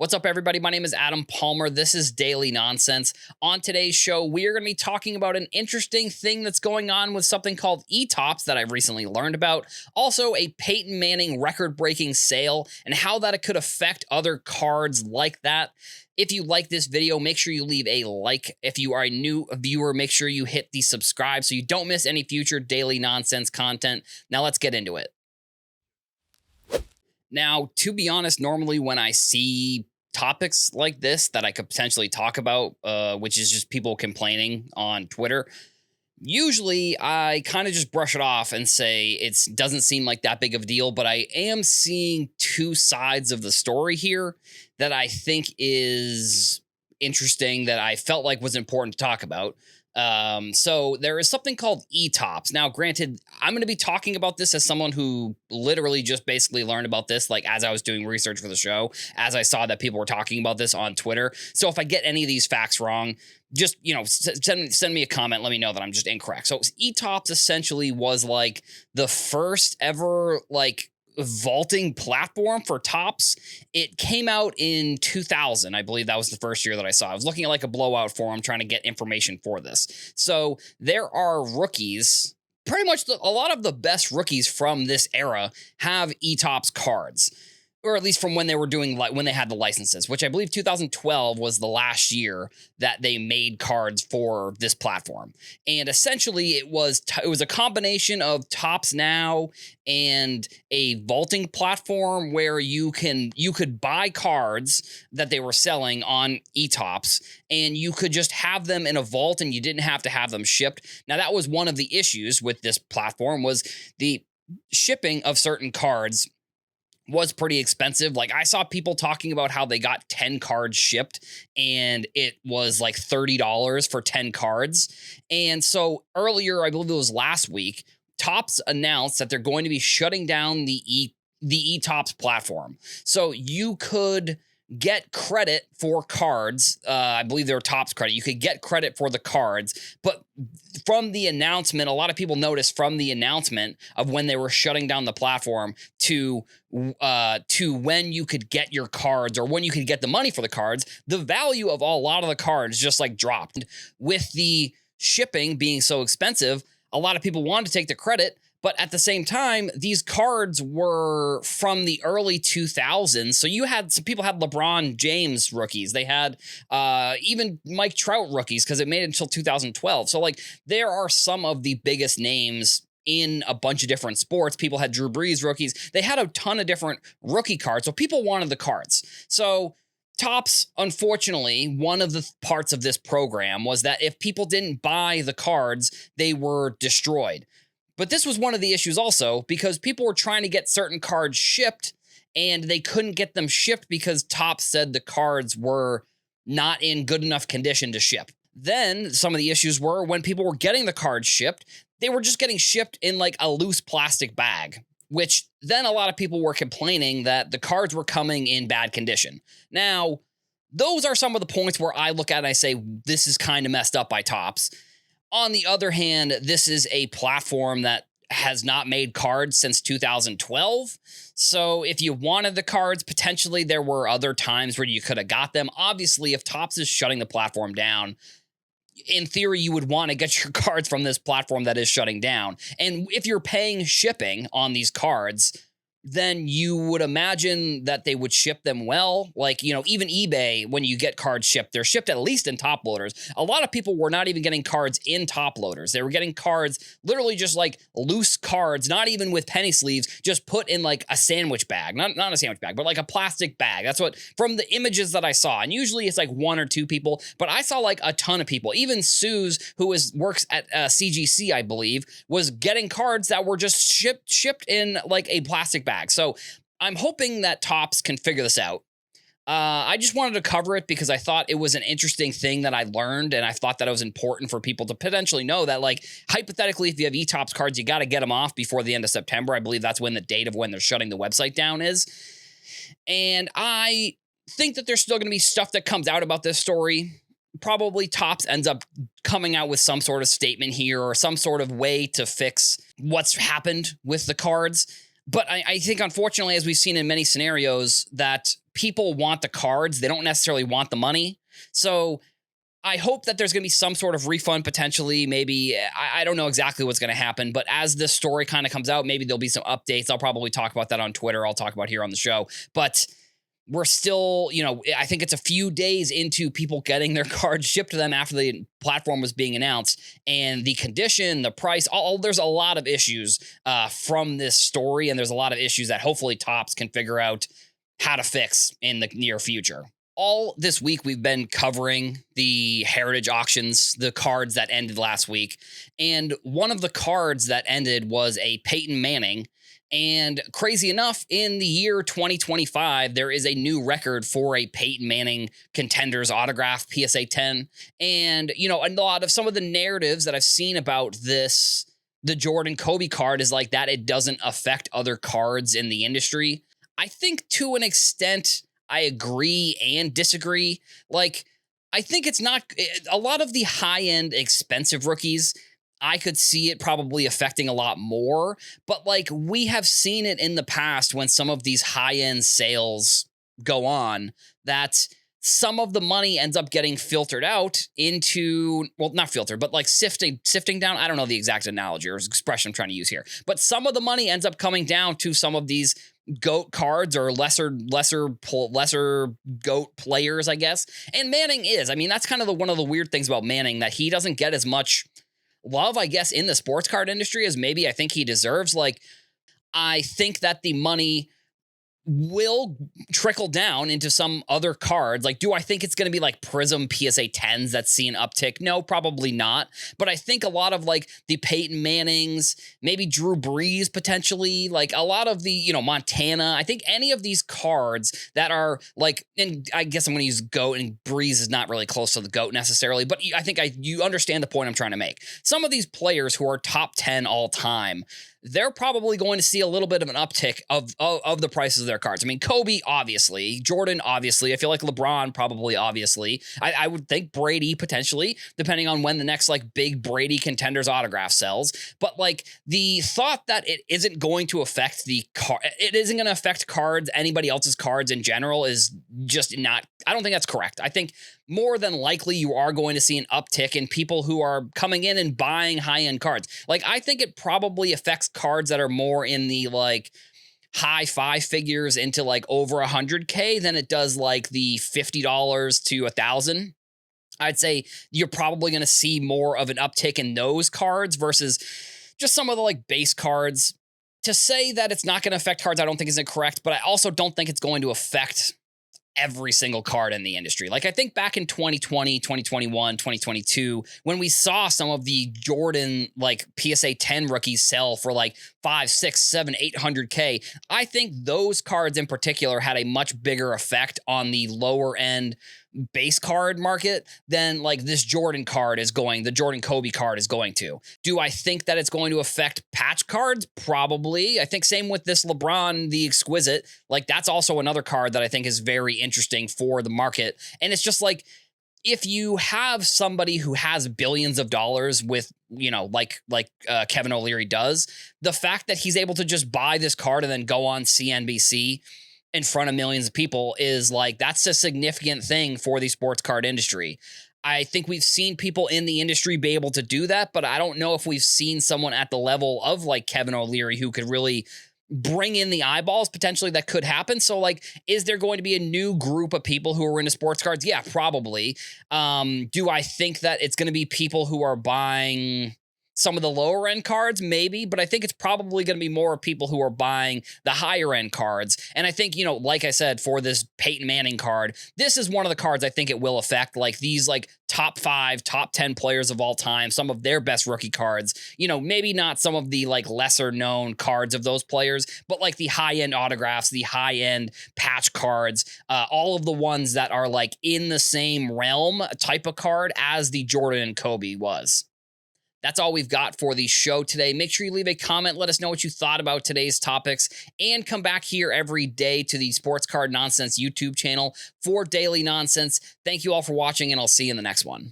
What's up, everybody? My name is Adam Palmer. This is Daily Nonsense. On today's show, we are going to be talking about an interesting thing that's going on with something called eTopps that I've recently learned about. Also, a Peyton Manning record-breaking sale and how that it could affect other cards like that. If you like this video, make sure you leave a like. If you are a new viewer, make sure you hit the subscribe so you don't miss any future Daily Nonsense content. Now let's get into it. Now, to be honest, normally when I see topics like this that I could potentially talk about, which is just people complaining on Twitter, usually I kind of just brush it off and say it doesn't seem like that big of a deal, but I am seeing two sides of the story here that I think is interesting, that I felt like was important to talk about. So there is something called eTopps. Now, granted, I'm going to be talking about this as someone who literally just basically learned about this, like as I was doing research for the show, as I saw that people were talking about this on Twitter. So if I get any of these facts wrong, just, send me a comment. Let me know that I'm just incorrect. So eTopps essentially was like the first ever, vaulting platform for Topps. It came out in 2000. I believe that was the first year that I saw. I was looking at like a blowout forum trying to get information for this. So there are rookies, pretty much a lot of the best rookies from this era have eTopps cards, or at least from when they were doing, when they had the licenses, which I believe 2012 was the last year that they made cards for this platform. And essentially it was a combination of Topps Now and a vaulting platform where you could buy cards that they were selling on eTopps, and you could just have them in a vault and you didn't have to have them shipped. Now, that was one of the issues with this platform, was the shipping of certain cards was pretty expensive. Like, I saw people talking about how they got 10 cards shipped and it was like $30 for 10 cards. And so earlier, I believe it was last week, Topps announced that they're going to be shutting down the eTopps platform. So you could get credit for cards. I believe they were Topps credit. You could get credit for the cards, but from the announcement, a lot of people noticed from the announcement of when they were shutting down the platform to when you could get your cards, or when you could get the money for the cards, the value of a lot of the cards just like dropped. With the shipping being so expensive, a lot of people wanted to take the credit. But at the same time, these cards were from the early 2000s. So some people had LeBron James rookies. They had even Mike Trout rookies, because it made it until 2012. So there are some of the biggest names in a bunch of different sports. People had Drew Brees rookies. They had a ton of different rookie cards. So people wanted the cards. So Topps, unfortunately, one of the parts of this program was that if people didn't buy the cards, they were destroyed. But this was one of the issues also, because people were trying to get certain cards shipped and they couldn't get them shipped because Topps said the cards were not in good enough condition to ship. Then some of the issues were when people were getting the cards shipped, they were just getting shipped in like a loose plastic bag, which then a lot of people were complaining that the cards were coming in bad condition. Now, those are some of the points where I look at it and I say, this is kind of messed up by Topps. On the other hand, this is a platform that has not made cards since 2012. So if you wanted the cards, potentially there were other times where you could have got them. Obviously, if Topps is shutting the platform down, in theory, you would want to get your cards from this platform that is shutting down. And if you're paying shipping on these cards, then you would imagine that they would ship them well. Even eBay, when you get cards shipped, they're shipped at least in top loaders. A lot of people were not even getting cards in top loaders. They were getting cards, literally just like loose cards, not even with penny sleeves, just put in like a sandwich bag. Not a sandwich bag, but like a plastic bag. That's what, from the images that I saw. And usually it's like one or two people, but I saw like a ton of people. Even Suze, who works at CGC, I believe, was getting cards that were just shipped in like a plastic bag. So I'm hoping that Topps can figure this out. I just wanted to cover it because I thought it was an interesting thing that I learned, and I thought that it was important for people to potentially know that, hypothetically, if you have eTopps cards, you got to get them off before the end of September. I believe that's when the date of when they're shutting the website down is. And I think that there's still going to be stuff that comes out about this story. Probably Topps ends up coming out with some sort of statement here or some sort of way to fix what's happened with the cards. But I think, unfortunately, as we've seen in many scenarios, that people want the cards. They don't necessarily want the money. So I hope that there's going to be some sort of refund potentially. Maybe I don't know exactly what's going to happen, but as this story kind of comes out, maybe there'll be some updates. I'll probably talk about that on Twitter. I'll talk about here on the show, but we're still, I think it's a few days into people getting their cards shipped to them after the platform was being announced, and the condition, the price, there's a lot of issues from this story, and there's a lot of issues that hopefully Topps can figure out how to fix in the near future. All this week, we've been covering the heritage auctions, the cards that ended last week. And one of the cards that ended was a Peyton Manning. And crazy enough, in the year 2025, there is a new record for a Peyton Manning Contenders Autograph, PSA 10. And, a lot of some of the narratives that I've seen about this, the Jordan Kobe card, is like that it doesn't affect other cards in the industry. I think to an extent, I agree and disagree. Like, I think it's not a lot of the high-end expensive rookies. I could see it probably affecting a lot more, but like we have seen it in the past when some of these high-end sales go on, that some of the money ends up getting filtered out into, well, not filtered, but like sifting down. I don't know the exact analogy or expression I'm trying to use here, but some of the money ends up coming down to some of these GOAT cards or lesser GOAT players, I guess. And Manning is, that's kind of one of the weird things about Manning, that he doesn't get as much love, I guess, in the sports card industry as maybe I think he deserves. Like, I think that the money will trickle down into some other cards. Like, do I think it's going to be like Prism PSA 10s that see an uptick? No, probably not. But I think a lot of like the Peyton Mannings, maybe Drew Brees potentially, like a lot of the, Montana, I think any of these cards that are like, and I guess I'm going to use GOAT, and Brees is not really close to the GOAT necessarily, but I think you understand the point I'm trying to make. Some of these players who are top 10 all time, they're probably going to see a little bit of an uptick of the prices of their cards. Kobe, obviously. Jordan, obviously. I feel like LeBron, probably, obviously. I would think Brady, potentially, depending on when the next, like, big Brady Contenders Autograph sells. But, like, the thought that it isn't going to affect it isn't going to affect cards, anybody else's cards in general, is just not, I don't think that's correct. I think more than likely you are going to see an uptick in people who are coming in and buying high-end cards. Like, I think it probably affects cards that are more in the, like, high five figures into, like, over 100K than it does, like, the $50 to $1,000. I'd say you're probably going to see more of an uptick in those cards versus just some of the, like, base cards. To say that it's not going to affect cards, I don't think is incorrect, but I also don't think it's going to affect every single card in the industry. Like, I think back in 2020, 2021, 2022, when we saw some of the Jordan, like, PSA 10 rookies sell for like 5, 6, 7, 800K, I think those cards in particular had a much bigger effect on the lower end base card market than like this Jordan card is going, the Jordan Kobe card is going to. Do I think that it's going to affect patch cards? Probably. I think same with this LeBron, the Exquisite. Like, that's also another card that I think is very interesting for the market. And it's just like, if you have somebody who has billions of dollars with, like Kevin O'Leary does, the fact that he's able to just buy this card and then go on CNBC in front of millions of people is like, that's a significant thing for the sports card industry. I think we've seen people in the industry be able to do that, but I don't know if we've seen someone at the level of like Kevin O'Leary who could really bring in the eyeballs potentially that could happen. So like, is there going to be a new group of people who are into sports cards? Yeah, probably. Do I think that it's going to be people who are buying some of the lower end cards? Maybe, but I think it's probably going to be more people who are buying the higher end cards. And I think, like I said, for this Peyton Manning card, this is one of the cards I think it will affect, like these like top 5, top 10 players of all time, some of their best rookie cards, maybe not some of the like lesser known cards of those players, but like the high end autographs, the high end patch cards, all of the ones that are like in the same realm type of card as the Jordan and Kobe was. That's all we've got for the show today. Make sure you leave a comment. Let us know what you thought about today's topics, and come back here every day to the Sports Card Nonsense YouTube channel for daily nonsense. Thank you all for watching, and I'll see you in the next one.